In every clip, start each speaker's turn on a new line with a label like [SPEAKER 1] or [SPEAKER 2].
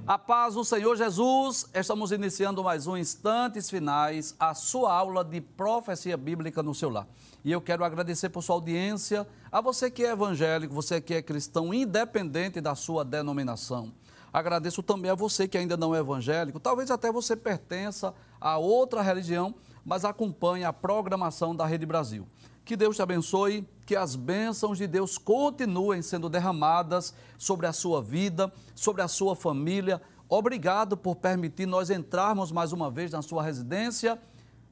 [SPEAKER 1] A paz do Senhor Jesus, estamos iniciando mais um Instantes Finais, a sua aula de profecia bíblica no seu lar. E eu quero agradecer por sua audiência, a você que é evangélico, você que é cristão, independente da sua denominação. Agradeço também a você que ainda não é evangélico, talvez até você pertença a outra religião, mas acompanhe a programação da Rede Brasil. Que Deus te abençoe, que as bênçãos de Deus continuem sendo derramadas sobre a sua vida, sobre a sua família. Obrigado por permitir nós entrarmos mais uma vez na sua residência.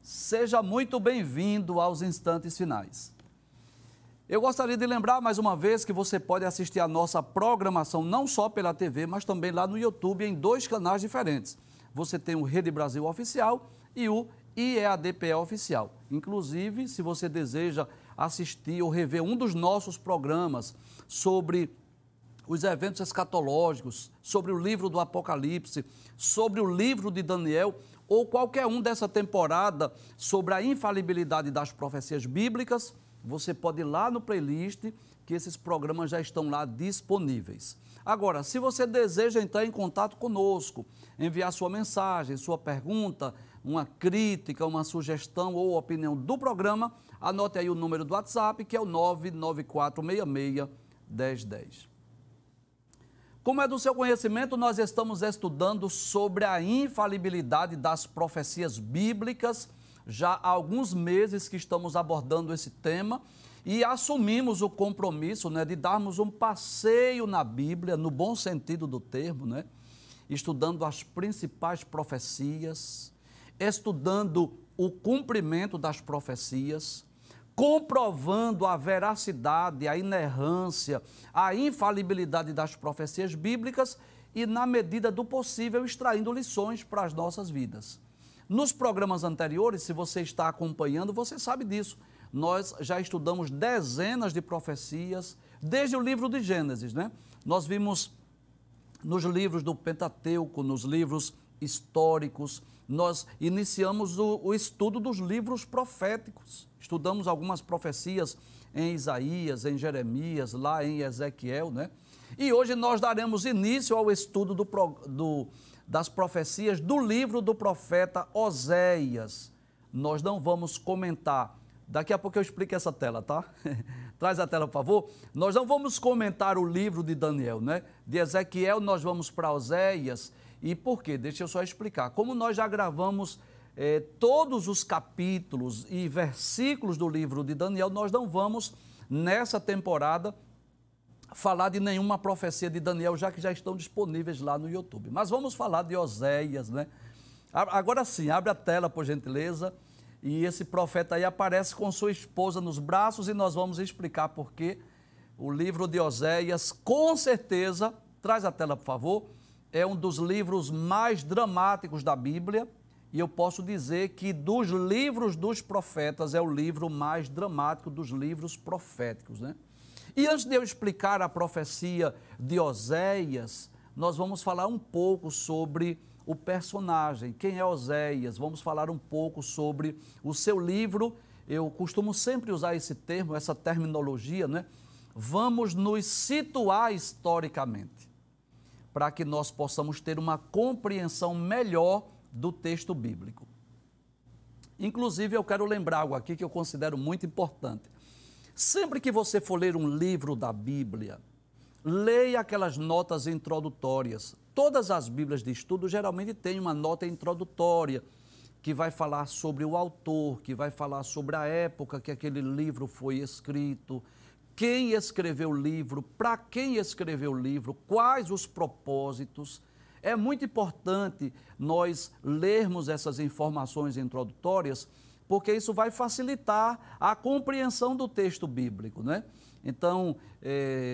[SPEAKER 1] Seja muito bem-vindo aos Instantes Finais. Eu gostaria de lembrar mais uma vez que você pode assistir a nossa programação não só pela TV, mas também lá no YouTube em dois canais diferentes. Você tem o Rede Brasil Oficial e o IEADPE Oficial. Inclusive, se você deseja assistir ou rever um dos nossos programas sobre os eventos escatológicos, sobre o livro do Apocalipse, sobre o livro de Daniel, ou qualquer um dessa temporada sobre a infalibilidade das profecias bíblicas, você pode ir lá no playlist, que esses programas já estão lá disponíveis. Agora, se você deseja entrar em contato conosco, enviar sua mensagem, sua pergunta, uma crítica, uma sugestão ou opinião do programa, anote aí o número do WhatsApp, que é o 994661010. Como é do seu conhecimento, nós estamos estudando sobre a infalibilidade das profecias bíblicas. Já há alguns meses que estamos abordando esse tema e assumimos o compromisso, de darmos um passeio na Bíblia, no bom sentido do termo, estudando as principais profecias, estudando o cumprimento das profecias, comprovando a veracidade, a inerrância, a infalibilidade das profecias bíblicas e, na medida do possível, extraindo lições para as nossas vidas. Nos programas anteriores, se você está acompanhando, você sabe disso. Nós já estudamos dezenas de profecias, desde o livro de Gênesis, Nós vimos nos livros do Pentateuco, nos livros históricos, nós iniciamos o estudo dos livros proféticos. Estudamos algumas profecias em Isaías, em Jeremias, lá em Ezequiel, E hoje nós daremos início ao estudo das profecias do livro do profeta Oséias. Nós não vamos comentar, daqui a pouco eu explico essa tela, tá? Traz a tela, por favor. Nós não vamos comentar o livro de Daniel, De Ezequiel nós vamos para Oséias. E por quê? Deixa eu só explicar. Como nós já gravamos todos os capítulos e versículos do livro de Daniel, nós não vamos, nessa temporada, falar de nenhuma profecia de Daniel, já que já estão disponíveis lá no YouTube. Mas vamos falar de Oséias, Agora sim, abre a tela, por gentileza, e esse profeta aí aparece com sua esposa nos braços e nós vamos explicar por que o livro de Oséias, com certeza, traz a tela, por favor, é um dos livros mais dramáticos da Bíblia, e eu posso dizer que dos livros dos profetas é o livro mais dramático dos livros proféticos, E antes de eu explicar a profecia de Oséias, nós vamos falar um pouco sobre o personagem, quem é Oséias, vamos falar um pouco sobre o seu livro. Eu costumo sempre usar esse termo, essa terminologia, Vamos nos situar historicamente, para que nós possamos ter uma compreensão melhor do texto bíblico. Inclusive, eu quero lembrar algo aqui que eu considero muito importante. Sempre que você for ler um livro da Bíblia, leia aquelas notas introdutórias. Todas as Bíblias de estudo geralmente têm uma nota introdutória, que vai falar sobre o autor, que vai falar sobre a época que aquele livro foi escrito, quem escreveu o livro, para quem escreveu o livro, quais os propósitos. É muito importante nós lermos essas informações introdutórias, porque isso vai facilitar a compreensão do texto bíblico, Então,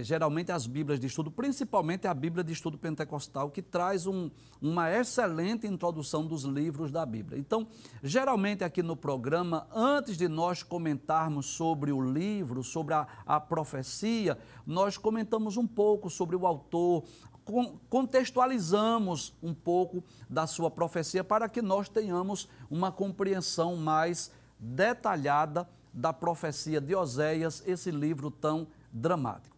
[SPEAKER 1] geralmente as Bíblias de estudo, principalmente a Bíblia de estudo pentecostal, que traz uma excelente introdução dos livros da Bíblia. Então, geralmente aqui no programa, antes de nós comentarmos sobre o livro, sobre a profecia, nós comentamos um pouco sobre o autor, contextualizamos um pouco da sua profecia para que nós tenhamos uma compreensão mais detalhada da profecia de Oséias, esse livro tão dramático.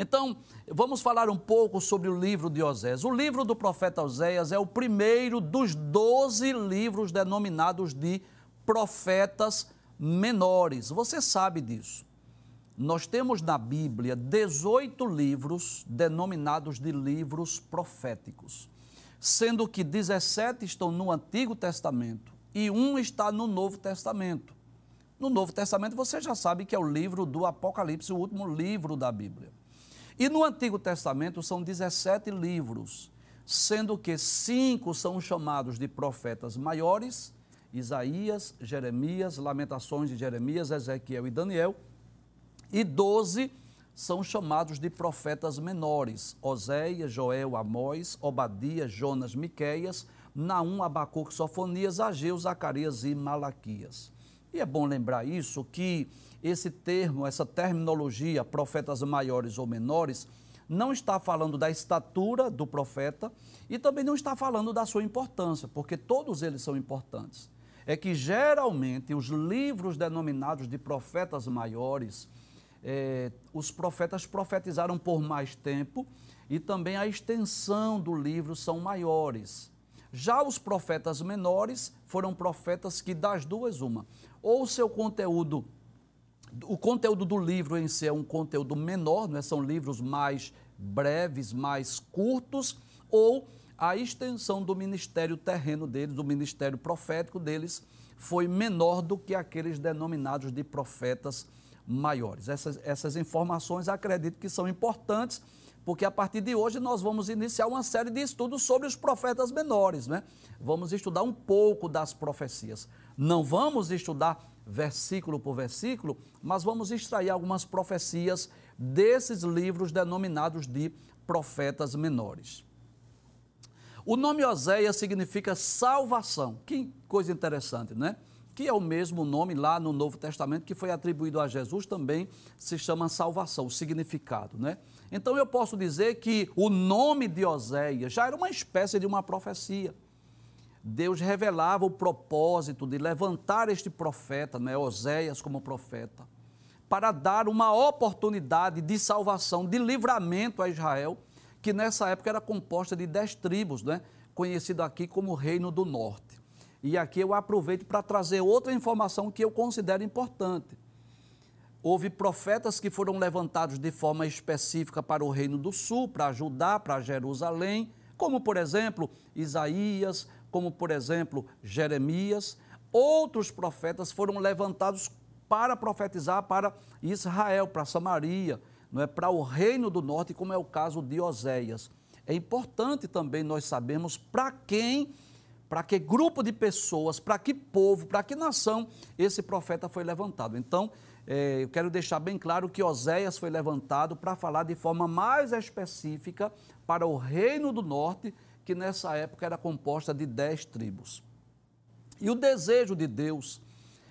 [SPEAKER 1] Então, vamos falar um pouco sobre o livro de Oséias. O livro do profeta Oséias é o primeiro dos 12 livros denominados de profetas menores. Você sabe disso. Nós temos na Bíblia 18 livros denominados de livros proféticos, sendo que 17 estão no Antigo Testamento e um está no Novo Testamento. No Novo Testamento você já sabe que é o livro do Apocalipse, o último livro da Bíblia. E no Antigo Testamento são 17 livros, sendo que 5 são chamados de profetas maiores, Isaías, Jeremias, Lamentações de Jeremias, Ezequiel e Daniel, e 12 são chamados de profetas menores, Oséias, Joel, Amós, Obadias, Jonas, Miqueias, Naum, Abacuque, Sofonias, Ageu, Zacarias e Malaquias. E é bom lembrar isso, que esse termo, essa terminologia, profetas maiores ou menores, não está falando da estatura do profeta e também não está falando da sua importância, porque todos eles são importantes. É que geralmente os livros denominados de profetas maiores, os profetas profetizaram por mais tempo e também a extensão do livro são maiores. Já os profetas menores foram profetas que das duas uma, ou o conteúdo do livro em si é um conteúdo menor, né? São livros mais breves, mais curtos, ou a extensão do ministério terreno deles, do ministério profético deles, foi menor do que aqueles denominados de profetas maiores. Essas informações acredito que são importantes, porque a partir de hoje nós vamos iniciar uma série de estudos sobre os profetas menores, né? Vamos estudar um pouco das profecias. Não vamos estudar versículo por versículo, mas vamos extrair algumas profecias desses livros denominados de profetas menores. O nome Oséias significa salvação. Que coisa interessante, né? Que é o mesmo nome lá no Novo Testamento que foi atribuído a Jesus, também se chama salvação, o significado, né? Então eu posso dizer que o nome de Oséias já era uma espécie de uma profecia. Deus revelava o propósito de levantar este profeta, né, Oséias como profeta, para dar uma oportunidade de salvação, de livramento a Israel, que nessa época era composta de 10 tribos, né, conhecido aqui como Reino do Norte. E aqui eu aproveito para trazer outra informação que eu considero importante. Houve profetas que foram levantados de forma específica para o Reino do Sul, para Judá, para Jerusalém, como por exemplo Isaías, como por exemplo Jeremias. Outros profetas foram levantados para profetizar para Israel, para Samaria, não é, para o Reino do Norte, como é o caso de Oséias. É importante também nós sabermos para que grupo de pessoas, para que povo, para que nação esse profeta foi levantado. Então, eu quero deixar bem claro que Oséias foi levantado para falar de forma mais específica para o Reino do Norte, que nessa época era composta de 10 tribos. E o desejo de Deus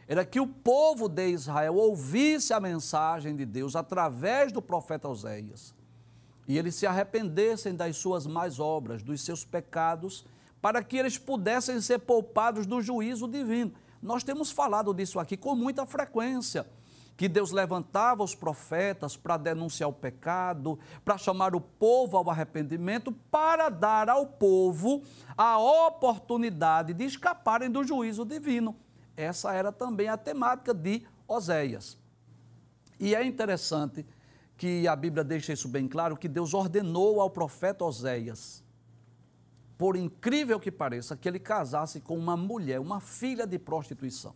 [SPEAKER 1] era que o povo de Israel ouvisse a mensagem de Deus através do profeta Oséias, e eles se arrependessem das suas más obras, dos seus pecados, para que eles pudessem ser poupados do juízo divino. Nós temos falado disso aqui com muita frequência, que Deus levantava os profetas para denunciar o pecado, para chamar o povo ao arrependimento, para dar ao povo a oportunidade de escaparem do juízo divino. Essa era também a temática de Oséias. E é interessante que a Bíblia deixa isso bem claro, que Deus ordenou ao profeta Oséias, por incrível que pareça, que ele casasse com uma mulher, uma filha de prostituição.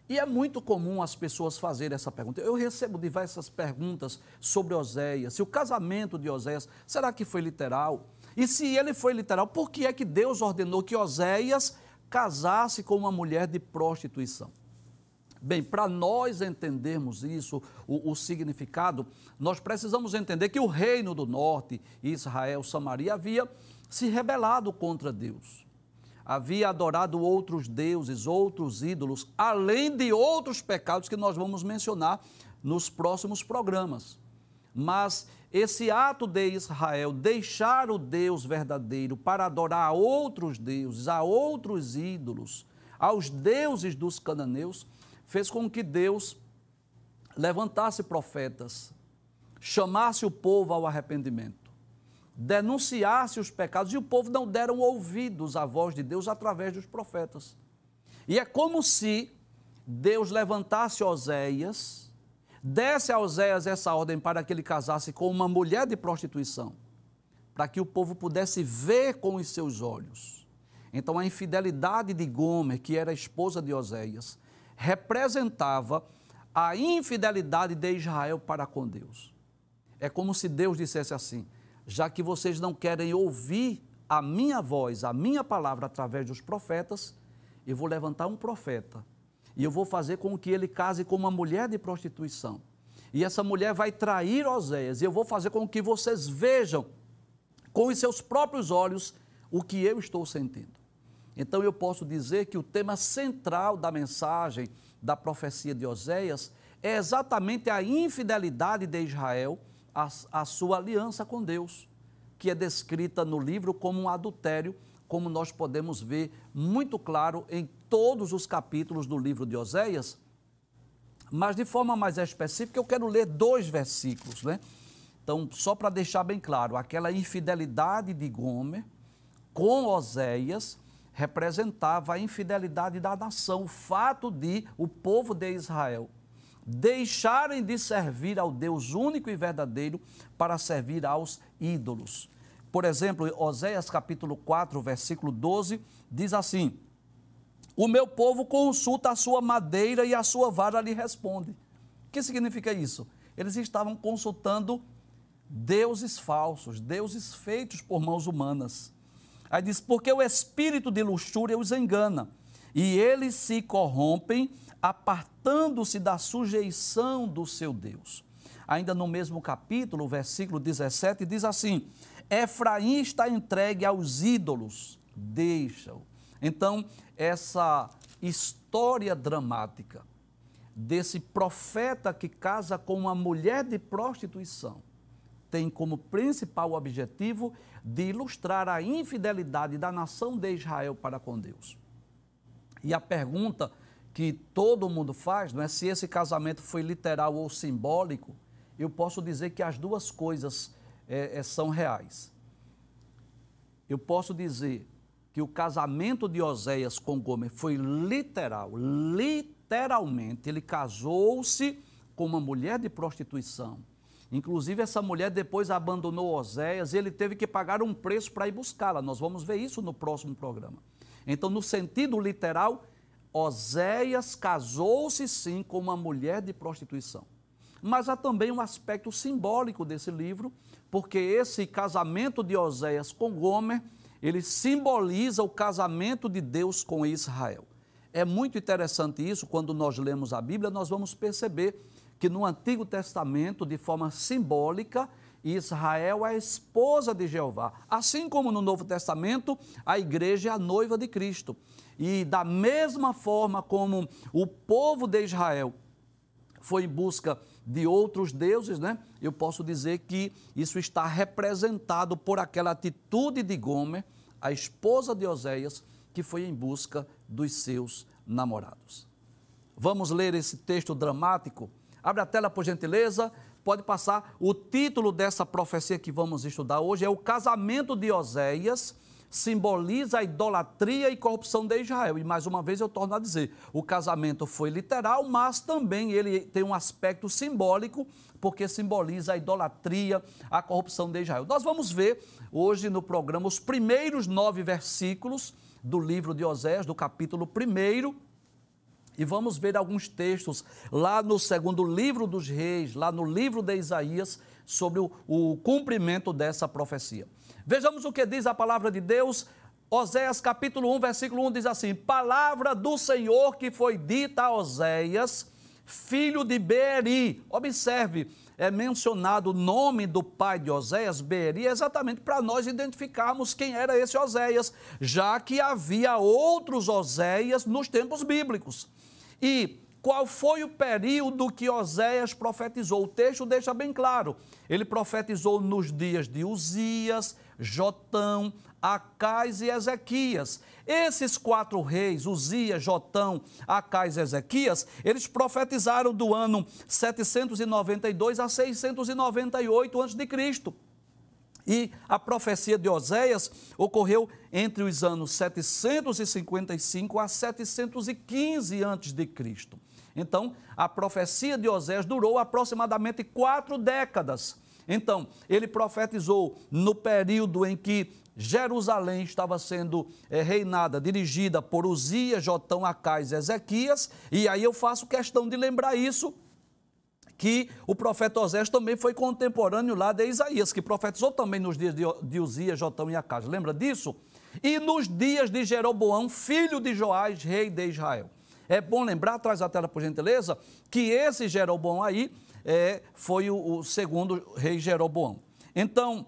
[SPEAKER 1] E é muito comum as pessoas fazerem essa pergunta. Eu recebo diversas perguntas sobre Oséias, se o casamento de Oséias, será que foi literal? E se ele foi literal, por que é que Deus ordenou que Oséias casasse com uma mulher de prostituição? Bem, para nós entendermos isso, o significado, nós precisamos entender que o Reino do Norte, Israel, Samaria, havia se rebelado contra Deus. Havia adorado outros deuses, outros ídolos, além de outros pecados que nós vamos mencionar nos próximos programas. Mas esse ato de Israel deixar o Deus verdadeiro para adorar a outros deuses, a outros ídolos, aos deuses dos cananeus, fez com que Deus levantasse profetas, chamasse o povo ao arrependimento, denunciasse os pecados, e o povo não deram ouvidos à voz de Deus através dos profetas. E é como se Deus levantasse Oséias, desse a Oséias essa ordem para que ele casasse com uma mulher de prostituição, para que o povo pudesse ver com os seus olhos. Então a infidelidade de Gomer, que era a esposa de Oséias, representava a infidelidade de Israel para com Deus. É como se Deus dissesse assim: já que vocês não querem ouvir a minha voz, a minha palavra através dos profetas, eu vou levantar um profeta e eu vou fazer com que ele case com uma mulher de prostituição. E essa mulher vai trair Oséias, e eu vou fazer com que vocês vejam com os seus próprios olhos o que eu estou sentindo. Então eu posso dizer que o tema central da mensagem da profecia de Oséias é exatamente a infidelidade de Israel à sua aliança com Deus, que é descrita no livro como um adultério, como nós podemos ver muito claro em todos os capítulos do livro de Oséias. Mas de forma mais específica eu quero ler 2 versículos, né? Então, só para deixar bem claro, aquela infidelidade de Gomer com Oséias representava a infidelidade da nação, o fato de o povo de Israel deixarem de servir ao Deus único e verdadeiro para servir aos ídolos. Por exemplo, Oséias capítulo 4, versículo 12, diz assim: o meu povo consulta a sua madeira e a sua vara lhe responde. O que significa isso? Eles estavam consultando deuses falsos, deuses feitos por mãos humanas. Aí diz: porque o espírito de luxúria os engana, e eles se corrompem, apartando-se da sujeição do seu Deus. Ainda no mesmo capítulo, versículo 17, diz assim: Efraim está entregue aos ídolos, deixa-o. Então, essa história dramática desse profeta que casa com uma mulher de prostituição tem como principal objetivo de ilustrar a infidelidade da nação de Israel para com Deus. E a pergunta que todo mundo faz, não é se esse casamento foi literal ou simbólico. Eu posso dizer que as duas coisas são reais. Eu posso dizer que o casamento de Oséias com Gomer foi literal, literalmente. Ele casou-se com uma mulher de prostituição. Inclusive, essa mulher depois abandonou Oséias e ele teve que pagar um preço para ir buscá-la. Nós vamos ver isso no próximo programa. Então, no sentido literal, Oséias casou-se sim com uma mulher de prostituição. Mas há também um aspecto simbólico desse livro, porque esse casamento de Oséias com Gomer, ele simboliza o casamento de Deus com Israel. É muito interessante isso, quando nós lemos a Bíblia, nós vamos perceber que no Antigo Testamento, de forma simbólica, Israel é a esposa de Jeová. Assim como no Novo Testamento, a igreja é a noiva de Cristo. E da mesma forma como o povo de Israel foi em busca de outros deuses, né? Eu posso dizer que isso está representado por aquela atitude de Gomer, a esposa de Oséias, que foi em busca dos seus namorados. Vamos ler esse texto dramático? Abre a tela, por gentileza. Pode passar. O título dessa profecia que vamos estudar hoje é O Casamento de Oséias simboliza a idolatria e corrupção de Israel. E mais uma vez eu torno a dizer, o casamento foi literal, mas também ele tem um aspecto simbólico, porque simboliza a idolatria, a corrupção de Israel. Nós vamos ver hoje no programa os primeiros 9 versículos do livro de Oséias, do capítulo 1, e vamos ver alguns textos lá no segundo livro dos reis, lá no livro de Isaías, sobre o cumprimento dessa profecia. Vejamos o que diz a palavra de Deus. Oséias capítulo 1, versículo 1 diz assim: palavra do Senhor que foi dita a Oséias, filho de Beeri. Observe, é mencionado o nome do pai de Oséias, Beeri, exatamente para nós identificarmos quem era esse Oséias, já que havia outros Oséias nos tempos bíblicos. E qual foi o período que Oséias profetizou? O texto deixa bem claro. Ele profetizou nos dias de Uzias, Jotão, Acais e Ezequias. Esses 4 reis, Uzias, Jotão, Acais e Ezequias, eles profetizaram do ano 792 a 698 a.C. E a profecia de Oséias ocorreu entre os anos 755 a 715 a.C. Então, a profecia de Oséias durou aproximadamente 4 décadas. Então, ele profetizou no período em que Jerusalém estava sendo reinada, dirigida por Uzias, Jotão, Acais e Ezequias, e aí eu faço questão de lembrar isso, que o profeta Oséias também foi contemporâneo lá de Isaías, que profetizou também nos dias de Uzias, Jotão e Acais. Lembra disso? E nos dias de Jeroboão, filho de Joás, rei de Israel. É bom lembrar, traz a tela por gentileza, que esse Jeroboão aí foi o segundo rei Jeroboão. Então,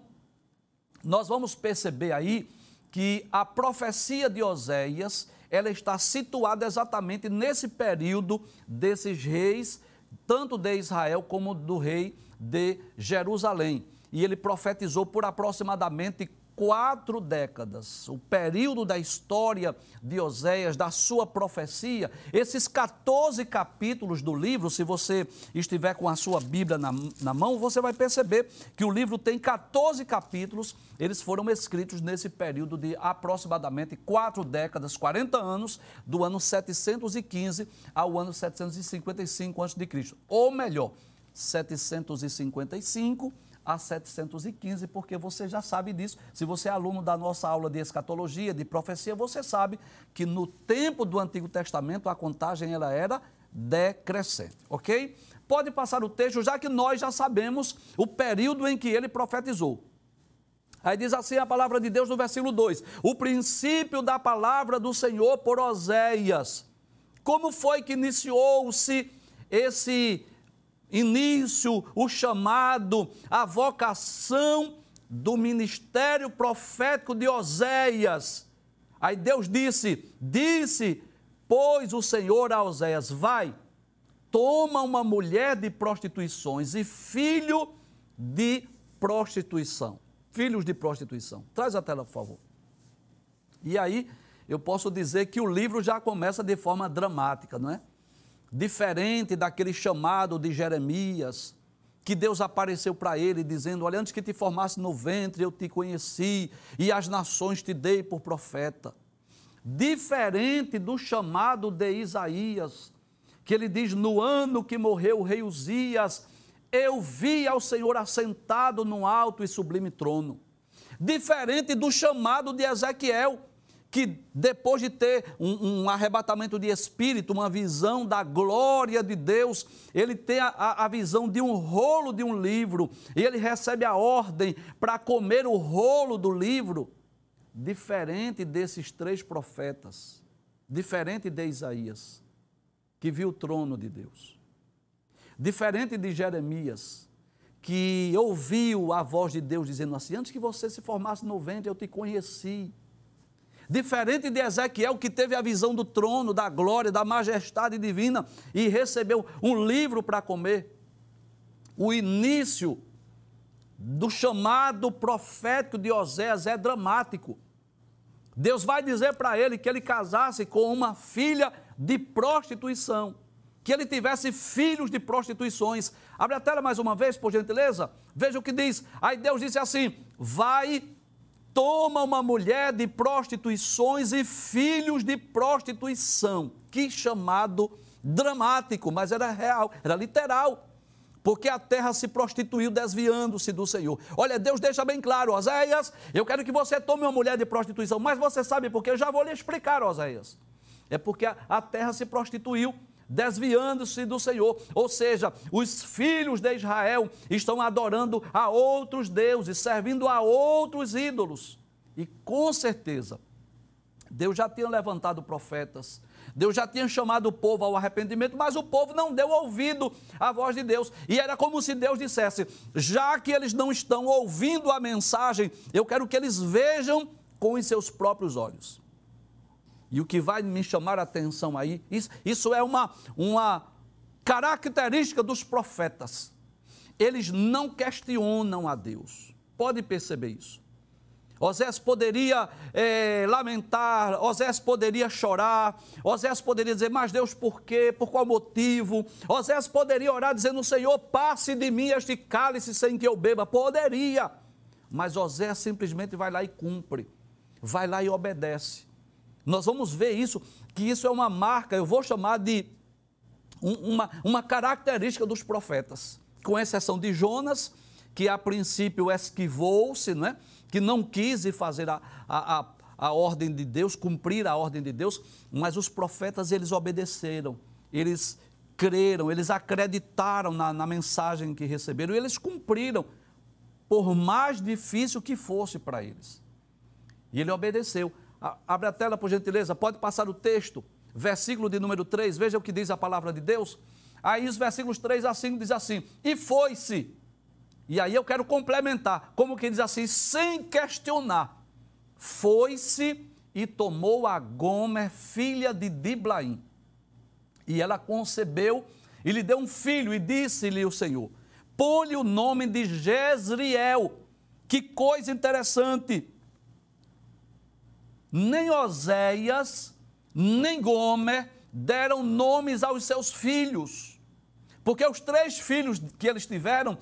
[SPEAKER 1] nós vamos perceber aí que a profecia de Oséias, ela está situada exatamente nesse período desses reis, tanto de Israel como do rei de Jerusalém. E ele profetizou por aproximadamente 4 décadas. O período da história de Oséias, da sua profecia, esses 14 capítulos do livro, se você estiver com a sua Bíblia na mão, você vai perceber que o livro tem 14 capítulos, eles foram escritos nesse período de aproximadamente 4 décadas, 40 anos, do ano 715 ao ano 755 a.C., ou melhor, 755 a 715, porque você já sabe disso. Se você é aluno da nossa aula de escatologia, de profecia, você sabe que no tempo do Antigo Testamento a contagem ela era decrescente, ok? Pode passar o texto, já que nós já sabemos o período em que ele profetizou. Aí diz assim a palavra de Deus no versículo 2, o princípio da palavra do Senhor por Oséias. Como foi que iniciou-se esse início, o chamado, a vocação do ministério profético de Oséias? Aí Deus disse, pois o Senhor a Oséias, vai, toma uma mulher de prostituições e filho de prostituição. Filhos de prostituição. Traz a tela, por favor. E aí, eu posso dizer que o livro já começa de forma dramática, não é? Diferente daquele chamado de Jeremias, que Deus apareceu para ele dizendo, olha, antes que te formasse no ventre eu te conheci e as nações te dei por profeta. Diferente do chamado de Isaías, que ele diz, no ano que morreu o rei Uzias, eu vi ao Senhor assentado num alto e sublime trono. Diferente do chamado de Ezequiel, que depois de ter um arrebatamento de espírito, uma visão da glória de Deus, ele tem a visão de um rolo de um livro, e ele recebe a ordem para comer o rolo do livro. Diferente desses 3 profetas, diferente de Isaías, que viu o trono de Deus. Diferente de Jeremias, que ouviu a voz de Deus dizendo assim, antes que você se formasse no ventre eu te conheci. Diferente de Ezequiel, que teve a visão do trono, da glória, da majestade divina e recebeu um livro para comer. O início do chamado profético de Oséias é dramático. Deus vai dizer para ele que ele casasse com uma filha de prostituição, que ele tivesse filhos de prostituições. Abre a tela mais uma vez, por gentileza. Veja o que diz. Aí Deus disse assim, vai, toma uma mulher de prostituições e filhos de prostituição. Que chamado dramático, mas era real, era literal. Porque a terra se prostituiu desviando-se do Senhor. Olha, Deus deixa bem claro, Oséias, eu quero que você tome uma mulher de prostituição, mas você sabe por quê? Eu já vou lhe explicar, Oséias. É porque a terra se prostituiu, desviando-se do Senhor, ou seja, os filhos de Israel estão adorando a outros deuses, servindo a outros ídolos, e com certeza, Deus já tinha levantado profetas, Deus já tinha chamado o povo ao arrependimento, mas o povo não deu ouvido à voz de Deus, e era como se Deus dissesse, já que eles não estão ouvindo a mensagem, eu quero que eles vejam com os seus próprios olhos. E o que vai me chamar a atenção aí, isso é uma característica dos profetas. Eles não questionam a Deus. Pode perceber isso. Osés poderia lamentar, Osés poderia chorar, Osés poderia dizer, mas Deus por quê? Por qual motivo? Osés poderia orar dizendo, Senhor, passe de mim este cálice sem que eu beba. Poderia. Mas Osés simplesmente vai lá e cumpre. Vai lá e obedece. Nós vamos ver isso, que isso é uma marca, eu vou chamar de uma característica dos profetas. Com exceção de Jonas, que a princípio esquivou-se, não é? Que não quis fazer a ordem de Deus, cumprir a ordem de Deus, mas os profetas, eles obedeceram, eles creram, eles acreditaram na mensagem que receberam, e eles cumpriram, por mais difícil que fosse para eles. E ele obedeceu. Abre a tela, por gentileza, pode passar o texto, versículo de número 3, veja o que diz a palavra de Deus. Aí os versículos 3 a 5 diz assim, e foi-se. E aí eu quero complementar, como que diz assim, sem questionar. Foi-se e tomou a Gomer, filha de Diblaim. E ela concebeu e lhe deu um filho, e disse-lhe o Senhor, põe-lhe o nome de Jezriel. Que coisa interessante. Nem Oséias, nem Gomer deram nomes aos seus filhos, porque os 3 filhos que eles tiveram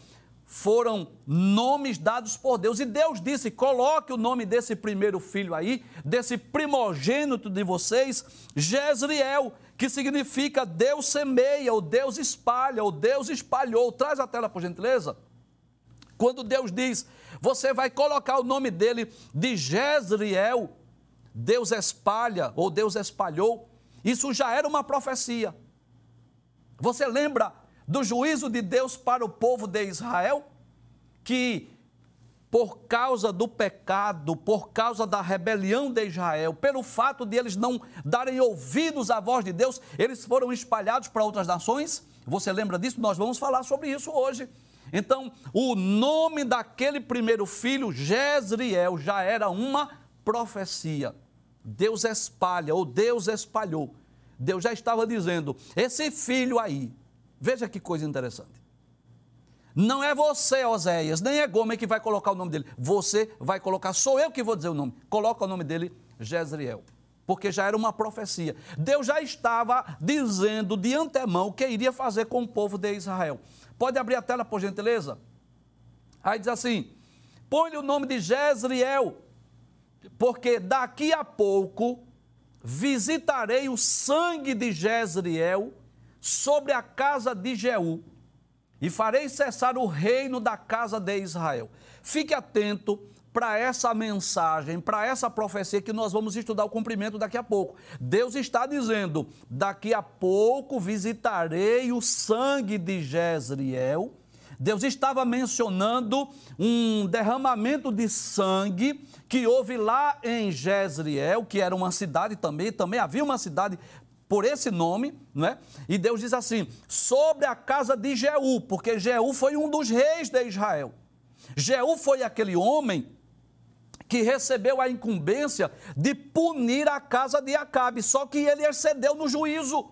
[SPEAKER 1] foram nomes dados por Deus, e Deus disse, coloque o nome desse primeiro filho aí, desse primogênito de vocês, Jezriel, que significa Deus semeia, ou Deus espalha, ou Deus espalhou. Traz a tela, por gentileza. Quando Deus diz, você vai colocar o nome dele de Jezriel, Deus espalha, ou Deus espalhou, isso já era uma profecia. Você lembra do juízo de Deus para o povo de Israel? Que por causa do pecado, por causa da rebelião de Israel, pelo fato de eles não darem ouvidos à voz de Deus, eles foram espalhados para outras nações? Você lembra disso? Nós vamos falar sobre isso hoje. Então, o nome daquele primeiro filho, Jezriel, já era uma profecia. Deus espalha, ou Deus espalhou. Deus já estava dizendo, esse filho aí, veja que coisa interessante. Não é você, Oséias, nem é Gomer que vai colocar o nome dele. Você vai colocar, sou eu que vou dizer o nome. Coloca o nome dele, Jezriel. Porque já era uma profecia. Deus já estava dizendo de antemão o que iria fazer com o povo de Israel. Pode abrir a tela, por gentileza? Aí diz assim, põe-lhe o nome de Jezriel, porque daqui a pouco visitarei o sangue de Jezriel sobre a casa de Jeú e farei cessar o reino da casa de Israel. Fique atento para essa mensagem, para essa profecia que nós vamos estudar o cumprimento daqui a pouco. Deus está dizendo, daqui a pouco visitarei o sangue de Jezriel. Deus estava mencionando um derramamento de sangue que houve lá em Jezriel, que era uma cidade também havia uma cidade por esse nome, não é? E Deus diz assim, sobre a casa de Jeú, porque Jeú foi um dos reis de Israel. Jeú foi aquele homem que recebeu a incumbência de punir a casa de Acabe, só que ele excedeu no juízo.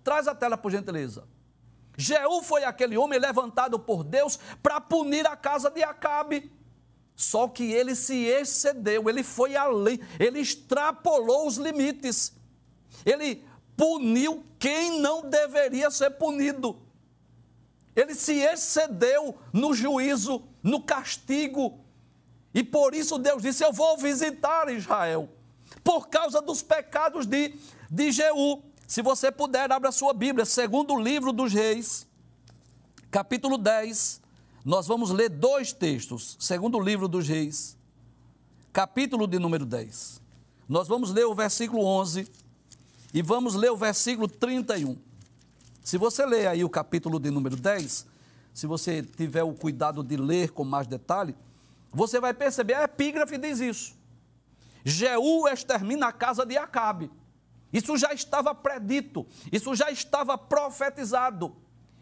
[SPEAKER 1] Traz a tela, por gentileza. Jeú foi aquele homem levantado por Deus para punir a casa de Acabe. Só que ele se excedeu, ele foi além, ele extrapolou os limites. Ele puniu quem não deveria ser punido. Ele se excedeu no juízo, no castigo. E por isso Deus disse, eu vou visitar Israel, por causa dos pecados de Jeú. Se você puder, abra a sua Bíblia, segundo livro dos Reis, capítulo 10, nós vamos ler 2 textos, segundo livro dos Reis, capítulo de número 10. Nós vamos ler o versículo 11 e vamos ler o versículo 31. Se você ler aí o capítulo de número 10, se você tiver o cuidado de ler com mais detalhe, você vai perceber, a epígrafe diz isso. Jeú extermina a casa de Acabe. Isso já estava predito, isso já estava profetizado.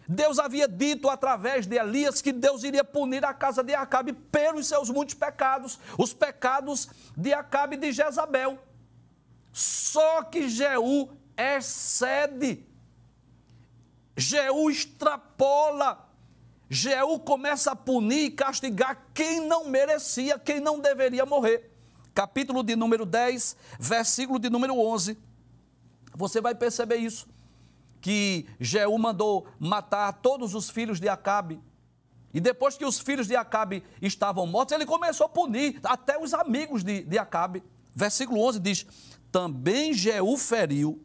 [SPEAKER 1] Deus havia dito através de Elias que Deus iria punir a casa de Acabe pelos seus muitos pecados, os pecados de Acabe e de Jezabel. Só que Jeú excede, Jeú extrapola, Jeú começa a punir e castigar quem não merecia, quem não deveria morrer. Capítulo de número 10, versículo de número 11. Você vai perceber isso, que Jeú mandou matar todos os filhos de Acabe. E depois que os filhos de Acabe estavam mortos, ele começou a punir até os amigos de Acabe. Versículo 11 diz: também Jeú feriu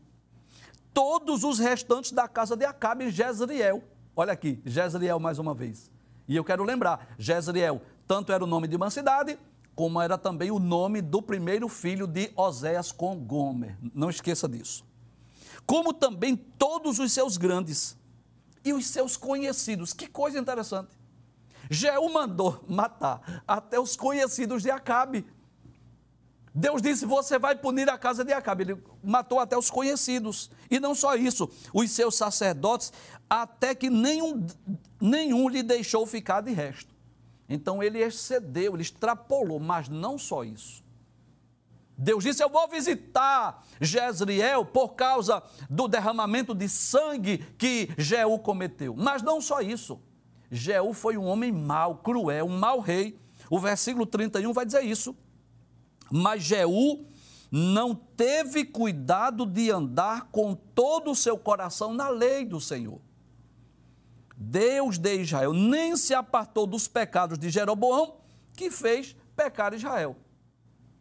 [SPEAKER 1] todos os restantes da casa de Acabe em Jezreel. Olha aqui, Jezreel mais uma vez. E eu quero lembrar, Jezreel tanto era o nome de uma cidade, como era também o nome do primeiro filho de Oséias com Gomer. Não esqueça disso. Como também todos os seus grandes e os seus conhecidos. Que coisa interessante. Jeú mandou matar até os conhecidos de Acabe. Deus disse: você vai punir a casa de Acabe. Ele matou até os conhecidos. E não só isso, os seus sacerdotes, até que nenhum lhe deixou ficar de resto. Então ele excedeu, ele extrapolou, mas não só isso. Deus disse: eu vou visitar Jezreel por causa do derramamento de sangue que Jeú cometeu. Mas não só isso. Jeú foi um homem mau, cruel, um mau rei. O versículo 31 vai dizer isso. Mas Jeú não teve cuidado de andar com todo o seu coração na lei do Senhor, Deus de Israel, nem se apartou dos pecados de Jeroboão, que fez pecar Israel.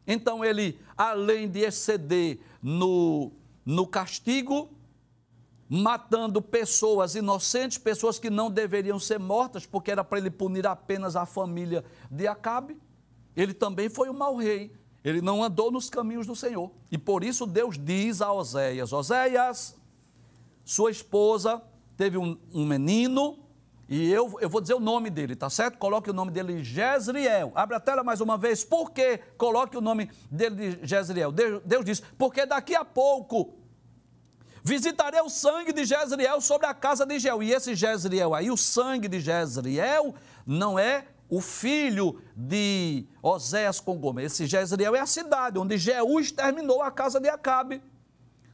[SPEAKER 1] Então ele, além de exceder no castigo, matando pessoas inocentes, pessoas que não deveriam ser mortas, porque era para ele punir apenas a família de Acabe, ele também foi um mau rei. Ele não andou nos caminhos do Senhor. E por isso Deus diz a Oséias: Oséias, sua esposa teve um menino, e eu vou dizer o nome dele, tá certo? Coloque o nome dele Jezreel. Abre a tela mais uma vez. Por que coloque o nome dele de Jezreel? Deus diz: porque daqui a pouco visitarei o sangue de Jezreel sobre a casa de Jeú. E esse Jezreel aí, o sangue de Jezreel, não é o filho de Oséias com Gomer. Esse Jezreel é a cidade onde Jeú exterminou a casa de Acabe.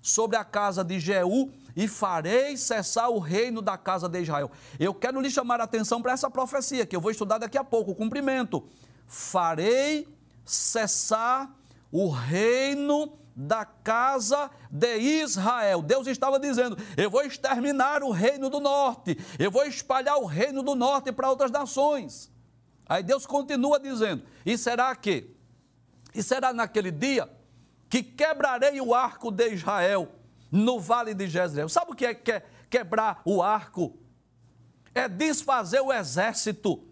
[SPEAKER 1] Sobre a casa de Jeú, e farei cessar o reino da casa de Israel. Eu quero lhe chamar a atenção para essa profecia, que eu vou estudar daqui a pouco, o cumprimento. Farei cessar o reino da casa de Israel. Deus estava dizendo: eu vou exterminar o reino do norte, eu vou espalhar o reino do norte para outras nações. Aí Deus continua dizendo: e será naquele dia que quebrarei o arco de Israel no vale de Jezreel. Sabe o que é quebrar o arco? É desfazer o exército.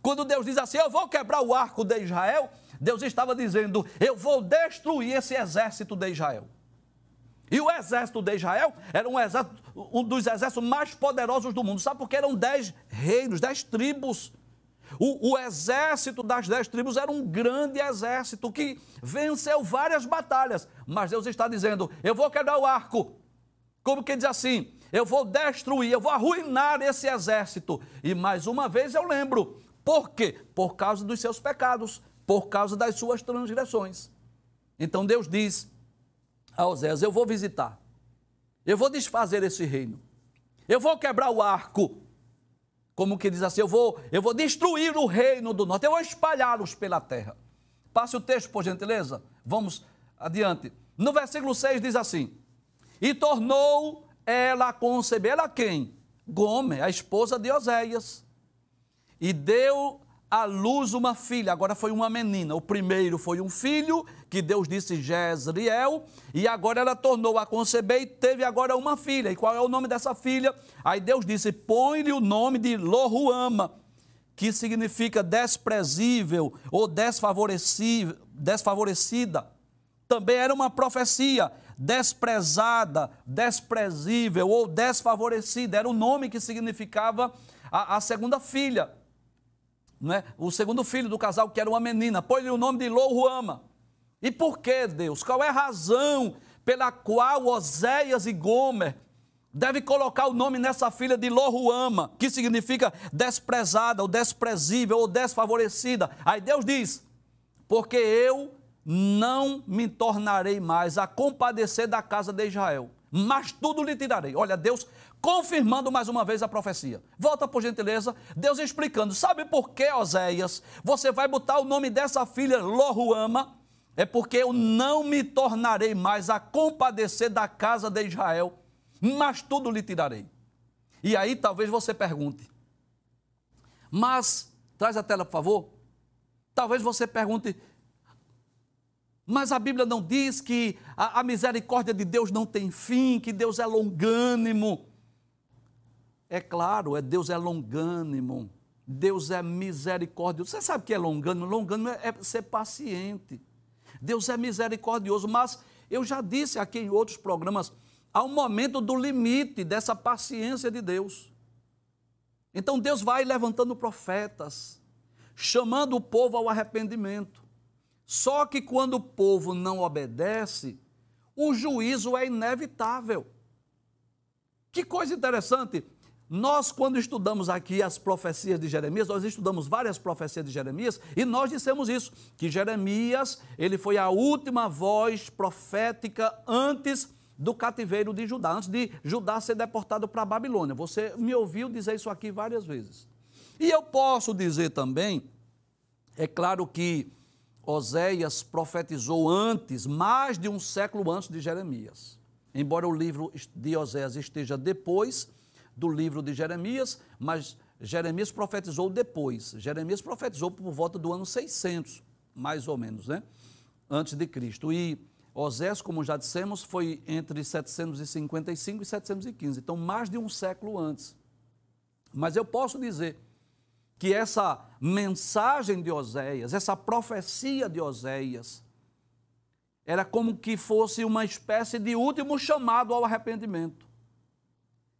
[SPEAKER 1] Quando Deus diz assim: eu vou quebrar o arco de Israel, Deus estava dizendo: eu vou destruir esse exército de Israel. E o exército de Israel era um dos exércitos mais poderosos do mundo. Sabe por quê? Eram 10 reinos, 10 tribos. O exército das 10 tribos era um grande exército que venceu várias batalhas. Mas Deus está dizendo: eu vou quebrar o arco. Como que diz assim? Eu vou destruir, eu vou arruinar esse exército. E mais uma vez eu lembro. Por quê? Por causa dos seus pecados, por causa das suas transgressões. Então Deus diz a Oséias: eu vou visitar, eu vou desfazer esse reino, eu vou quebrar o arco. Como que diz assim: eu vou destruir o reino do norte, eu vou espalhá-los pela terra. Passe o texto, por gentileza. Vamos adiante. No versículo 6 diz assim: e tornou ela a conceber. Ela quem? Gomer, a esposa de Oséias. E deu à luz uma filha. Agora foi uma menina. O primeiro foi um filho, que Deus disse Jezreel, e agora ela tornou a conceber e teve agora uma filha. E qual é o nome dessa filha? Aí Deus disse: põe-lhe o nome de Lo-ruama, que significa desprezível ou desfavorecida. Também era uma profecia: desprezada, desprezível ou desfavorecida. Era o nome que significava a segunda filha. Não é? O segundo filho do casal, que era uma menina. Põe-lhe o nome de Lo-ruama. E por que, Deus? Qual é a razão pela qual Oséias e Gomer devem colocar o nome nessa filha de Lo-ruama, que significa desprezada, ou desprezível, ou desfavorecida? Aí Deus diz: porque eu não me tornarei mais a compadecer da casa de Israel, mas tudo lhe tirarei. Olha, Deus confirmando mais uma vez a profecia. Volta, por gentileza, Deus explicando. Sabe por que, Oséias, você vai botar o nome dessa filha Lo-ruama? É porque eu não me tornarei mais a compadecer da casa de Israel, mas tudo lhe tirarei. E aí talvez você pergunte, mas, traz a tela por favor, talvez você pergunte, mas a Bíblia não diz que a misericórdia de Deus não tem fim, que Deus é longânimo. É claro, Deus é longânimo, Deus é misericordioso. Você sabe o que é longânimo? Longânimo é ser paciente. Deus é misericordioso, mas eu já disse aqui em outros programas, há um momento do limite dessa paciência de Deus. Então Deus vai levantando profetas, chamando o povo ao arrependimento. Só que quando o povo não obedece, o juízo é inevitável. Que coisa interessante! Nós, quando estudamos aqui as profecias de Jeremias, nós estudamos várias profecias de Jeremias, e nós dissemos isso, que Jeremias, ele foi a última voz profética antes do cativeiro de Judá, antes de Judá ser deportado para a Babilônia. Você me ouviu dizer isso aqui várias vezes. E eu posso dizer também, é claro que Oséias profetizou antes, mais de um século antes de Jeremias. Embora o livro de Oséias esteja depois do livro de Jeremias, mas Jeremias profetizou depois. Jeremias profetizou por volta do ano 600, mais ou menos, né? Antes de Cristo. E Oséias, como já dissemos, foi entre 755 e 715, então mais de um século antes. Mas eu posso dizer que essa mensagem de Oséias, essa profecia de Oséias, era como que fosse uma espécie de último chamado ao arrependimento.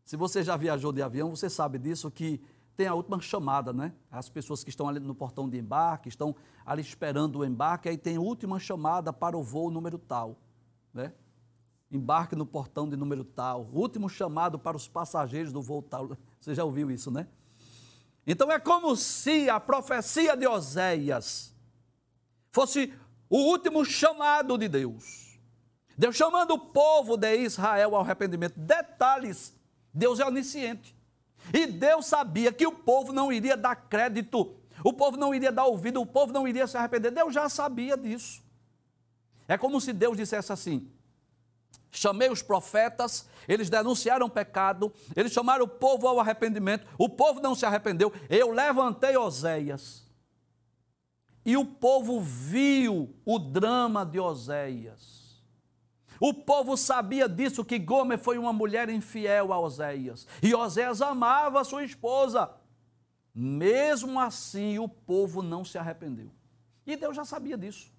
[SPEAKER 1] Se você já viajou de avião, você sabe disso, que tem a última chamada, né? As pessoas que estão ali no portão de embarque, estão ali esperando o embarque, aí tem a última chamada para o voo número tal, né? Embarque no portão de número tal, último chamado para os passageiros do voo tal. Você já ouviu isso, né? Então é como se a profecia de Oséias fosse o último chamado de Deus. Deus chamando o povo de Israel ao arrependimento. Detalhes, Deus é onisciente. E Deus sabia que o povo não iria dar crédito, o povo não iria dar ouvido, o povo não iria se arrepender. Deus já sabia disso. É como se Deus dissesse assim: chamei os profetas, eles denunciaram o pecado, eles chamaram o povo ao arrependimento, o povo não se arrependeu, eu levantei Oséias. E o povo viu o drama de Oséias. O povo sabia disso, que Gomer foi uma mulher infiel a Oséias. E Oséias amava a sua esposa. Mesmo assim, o povo não se arrependeu. E Deus já sabia disso.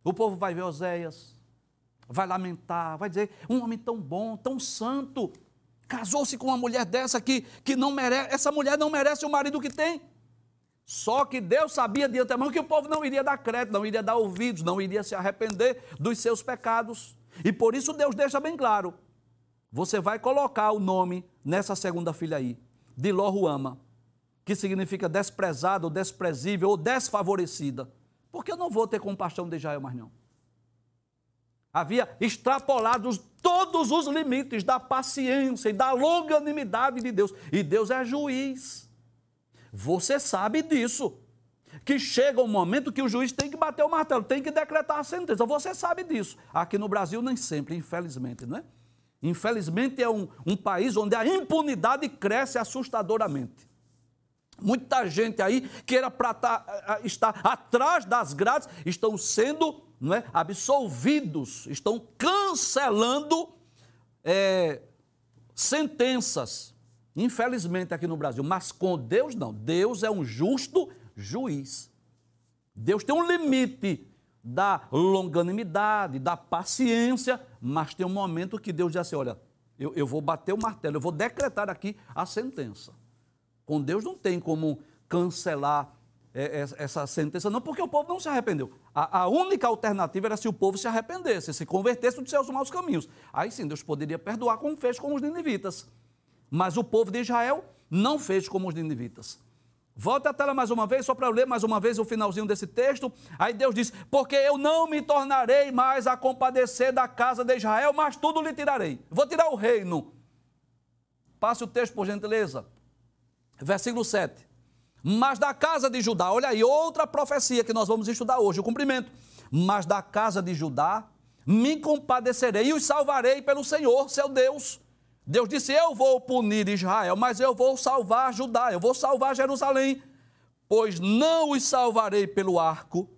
[SPEAKER 1] O povo vai ver Oséias, vai lamentar, vai dizer, um homem tão bom, tão santo, casou-se com uma mulher dessa que não merece, essa mulher não merece o marido que tem. Só que Deus sabia de antemão que o povo não iria dar crédito, não iria dar ouvidos, não iria se arrepender dos seus pecados. E por isso Deus deixa bem claro, você vai colocar o nome nessa segunda filha aí, de Lo-ruama, que significa desprezada, ou desprezível, ou desfavorecida. Porque eu não vou ter compaixão de Israel mais não. Havia extrapolado todos os limites da paciência e da longanimidade de Deus. E Deus é juiz. Você sabe disso, que chega um momento que o juiz tem que bater o martelo, tem que decretar a sentença. Você sabe disso. Aqui no Brasil nem sempre, infelizmente, não é? Infelizmente é um país onde a impunidade cresce assustadoramente. Muita gente aí que era para estar atrás das grades, estão sendo, não é, absolvidos, estão cancelando sentenças. Infelizmente aqui no Brasil, mas com Deus não. Deus é um justo juiz. Deus tem um limite da longanimidade, da paciência, mas tem um momento que Deus diz assim, olha, eu vou bater o martelo, eu vou decretar aqui a sentença. Com Deus não tem como cancelar essa sentença, não, porque o povo não se arrependeu. A única alternativa era se o povo se arrependesse, se convertesse dos seus maus caminhos. Aí sim, Deus poderia perdoar, como fez com os ninivitas. Mas o povo de Israel não fez como os ninivitas. Volta a tela mais uma vez, só para eu ler mais uma vez o finalzinho desse texto. Aí Deus diz: porque eu não me tornarei mais a compadecer da casa de Israel, mas tudo lhe tirarei. Vou tirar o reino. Passe o texto, por gentileza. Versículo 7. Mas da casa de Judá, olha aí, outra profecia que nós vamos estudar hoje, o cumprimento. Mas da casa de Judá me compadecerei e os salvarei pelo Senhor, seu Deus. Deus disse: eu vou punir Israel, mas eu vou salvar Judá, eu vou salvar Jerusalém, pois não os salvarei pelo arco,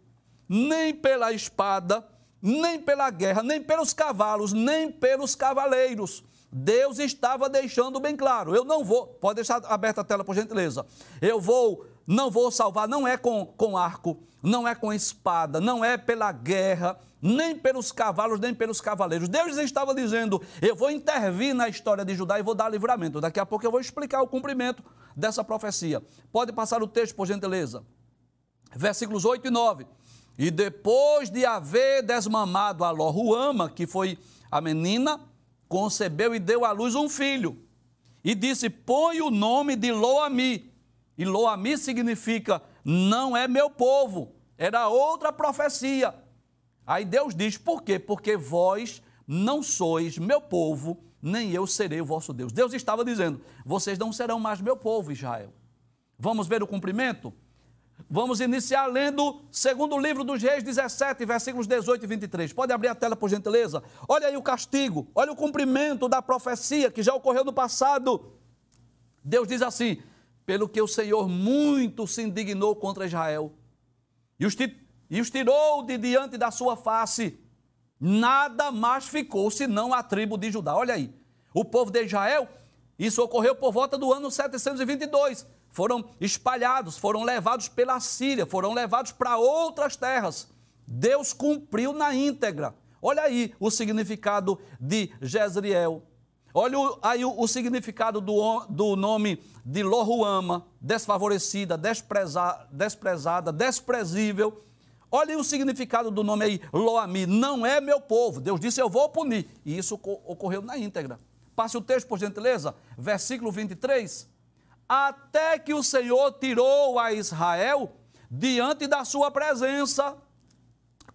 [SPEAKER 1] nem pela espada, nem pela guerra, nem pelos cavalos, nem pelos cavaleiros. Deus estava deixando bem claro: eu não vou, pode deixar aberta a tela por gentileza, não vou salvar, não é com arco, não é com espada, não é pela guerra, nem pelos cavalos, nem pelos cavaleiros. Deus estava dizendo: eu vou intervir na história de Judá e vou dar livramento. Daqui a pouco eu vou explicar o cumprimento dessa profecia. Pode passar o texto, por gentileza. Versículos 8 e 9. E depois de haver desmamado a Lo-Ruama, que foi a menina, concebeu e deu à luz um filho. E disse: põe o nome de Lo-Ami. E Lo-Ami significa: não é meu povo. Era outra profecia. Aí Deus diz: por quê? Porque vós não sois meu povo, nem eu serei o vosso Deus. Deus estava dizendo: vocês não serão mais meu povo, Israel. Vamos ver o cumprimento? Vamos iniciar lendo segundo livro dos Reis 17, versículos 18 e 23. Pode abrir a tela, por gentileza? Olha aí o castigo, olha o cumprimento da profecia que já ocorreu no passado. Deus diz assim: pelo que o Senhor muito se indignou contra Israel e os tirou de diante da sua face, nada mais ficou senão a tribo de Judá. Olha aí, o povo de Israel, isso ocorreu por volta do ano 722, foram espalhados, foram levados pela Síria, foram levados para outras terras. Deus cumpriu na íntegra. Olha aí o significado de Jezreel. Olha aí o significado do nome de Lo-Ruama, desfavorecida, desprezada, desprezível. Olha o significado do nome aí, Lo-Ami, não é meu povo. Deus disse: eu vou punir. E isso ocorreu na íntegra. Passe o texto, por gentileza, versículo 23. Até que o Senhor tirou a Israel diante da sua presença,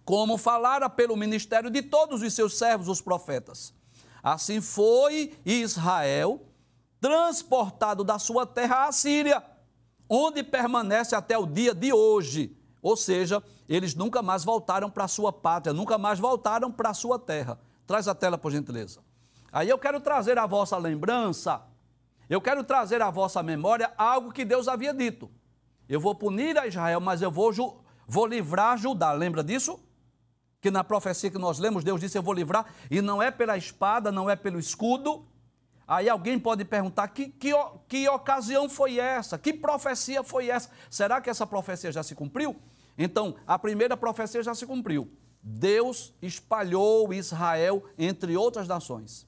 [SPEAKER 1] como falara pelo ministério de todos os seus servos, os profetas. Assim foi Israel transportado da sua terra à Síria, onde permanece até o dia de hoje. Ou seja, eles nunca mais voltaram para a sua pátria, nunca mais voltaram para a sua terra. Traz a tela, por gentileza. Aí eu quero trazer à vossa lembrança, eu quero trazer à vossa memória algo que Deus havia dito. Eu vou punir a Israel, mas eu vou livrar Judá. Lembra disso? Que na profecia que nós lemos, Deus disse: eu vou livrar, e não é pela espada, não é pelo escudo. Aí alguém pode perguntar: que ocasião foi essa? Que profecia foi essa? Será que essa profecia já se cumpriu? Então, a primeira profecia já se cumpriu. Deus espalhou Israel entre outras nações.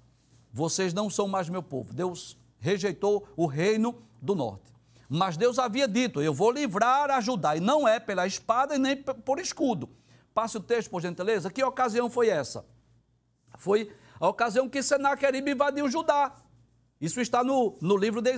[SPEAKER 1] Vocês não são mais meu povo. Deus rejeitou o reino do norte. Mas Deus havia dito: eu vou livrar a Judá, e não é pela espada e nem por escudo. Passe o texto, por gentileza. Que ocasião foi essa? Foi a ocasião que Senaqueribe invadiu Judá. Isso está no livro de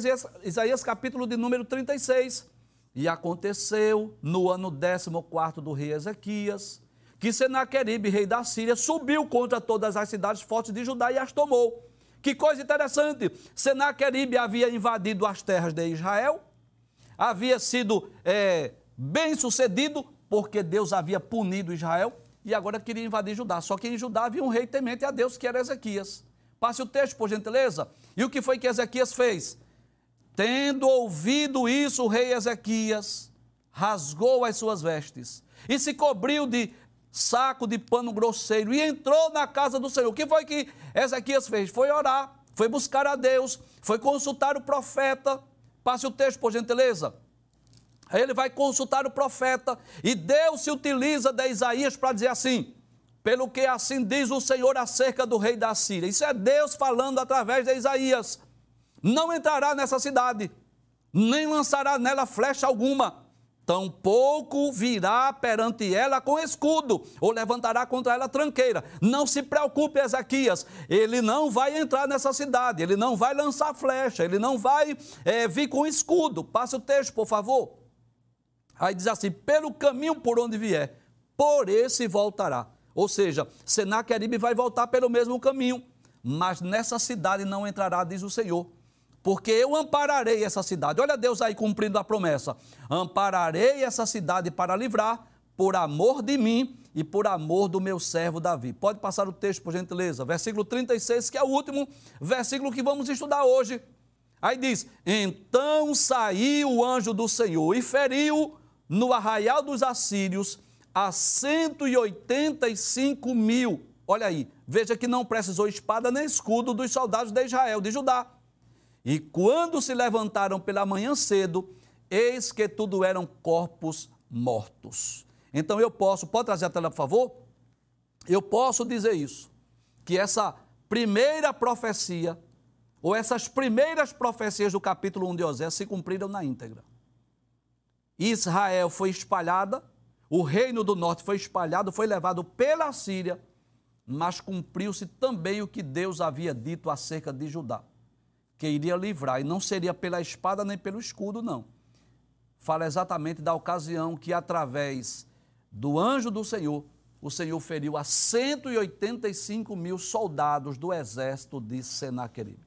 [SPEAKER 1] Isaías, capítulo de número 36. E aconteceu no ano 14º do rei Ezequias, que Senaqueribe, rei da Síria, subiu contra todas as cidades fortes de Judá e as tomou. Que coisa interessante, Senaqueribe havia invadido as terras de Israel, havia sido bem sucedido, porque Deus havia punido Israel, e agora queria invadir Judá. Só que em Judá havia um rei temente a Deus, que era Ezequias. Passe o texto, por gentileza. E o que foi que Ezequias fez? Tendo ouvido isso, o rei Ezequias rasgou as suas vestes e se cobriu de saco de pano grosseiro e entrou na casa do Senhor. O que foi que Ezequias fez? Foi orar, foi buscar a Deus, foi consultar o profeta. Passe o texto, por gentileza. Aí ele vai consultar o profeta e Deus se utiliza de Isaías para dizer assim: pelo que assim diz o Senhor acerca do rei da Síria. Isso é Deus falando através de Isaías. Não entrará nessa cidade, nem lançará nela flecha alguma, tampouco virá perante ela com escudo, ou levantará contra ela tranqueira. Não se preocupe, Ezequias, ele não vai entrar nessa cidade, ele não vai lançar flecha, ele não vai vir com escudo. Passe o texto, por favor. Aí diz assim, pelo caminho por onde vier, por esse voltará. Ou seja, Senaqueribe vai voltar pelo mesmo caminho, mas nessa cidade não entrará, diz o Senhor, porque eu ampararei essa cidade. Olha Deus aí cumprindo a promessa. Ampararei essa cidade para livrar, por amor de mim e por amor do meu servo Davi. Pode passar o texto, por gentileza. Versículo 36, que é o último versículo que vamos estudar hoje. Aí diz, então saiu o anjo do Senhor e feriu no arraial dos assírios a 185.000. Olha aí, veja que não precisou espada nem escudo dos soldados de Israel, de Judá. E quando se levantaram pela manhã cedo, eis que tudo eram corpos mortos. Então pode trazer a tela, por favor? Eu posso dizer isso, que essa primeira profecia, ou essas primeiras profecias do capítulo 1 de Osés se cumpriram na íntegra. Israel foi espalhada, o reino do norte foi espalhado, foi levado pela Síria, mas cumpriu-se também o que Deus havia dito acerca de Judá, que iria livrar, e não seria pela espada nem pelo escudo, não. Fala exatamente da ocasião que, através do anjo do Senhor, o Senhor feriu a 185.000 soldados do exército de Senaqueribe.